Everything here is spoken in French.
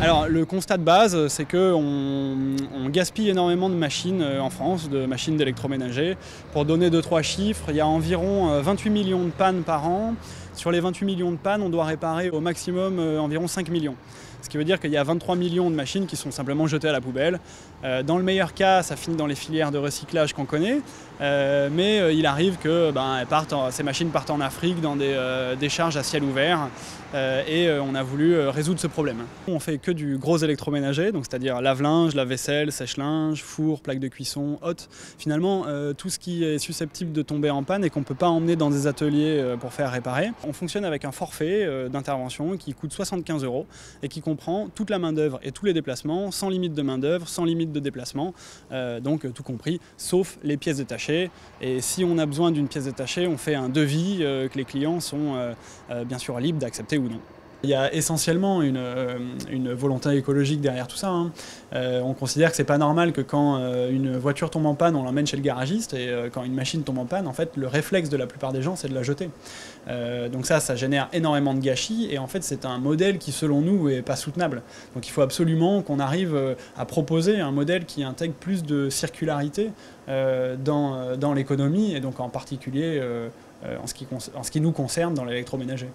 Alors le constat de base, c'est qu'on gaspille énormément de machines en France, de machines d'électroménager. Pour donner 2-3 chiffres, il y a environ 28 millions de pannes par an. Sur les 28 millions de pannes, on doit réparer au maximum environ 5 millions. Ce qui veut dire qu'il y a 23 millions de machines qui sont simplement jetées à la poubelle. Dans le meilleur cas, ça finit dans les filières de recyclage qu'on connaît, mais il arrive que ces machines partent en Afrique dans des décharges à ciel ouvert, et on a voulu résoudre ce problème. On fait que du gros électroménager, donc c'est-à-dire lave-linge, lave-vaisselle, sèche-linge, four, plaque de cuisson, hotte. Finalement, tout ce qui est susceptible de tomber en panne et qu'on ne peut pas emmener dans des ateliers pour faire réparer. On fonctionne avec un forfait d'intervention qui coûte 75 € et qui comprend toute la main-d'œuvre et tous les déplacements, sans limite de main-d'œuvre, sans limite de déplacement, donc tout compris, sauf les pièces détachées. Et si on a besoin d'une pièce détachée, on fait un devis que les clients sont bien sûr libres d'accepter ou non. Il y a essentiellement une volonté écologique derrière tout ça. On considère que c'est pas normal que quand une voiture tombe en panne, on l'emmène chez le garagiste, et quand une machine tombe en panne, en fait, le réflexe de la plupart des gens, c'est de la jeter. Donc ça génère énormément de gâchis, et en fait, c'est un modèle qui, selon nous, est pas soutenable. Donc il faut absolument qu'on arrive à proposer un modèle qui intègre plus de circularité dans l'économie, et donc en particulier en ce qui nous concerne dans l'électroménager.